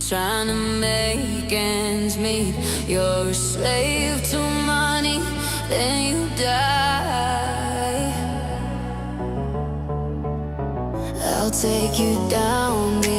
trying to make ends meet. You're a slave to money, then you die. I'll take you down the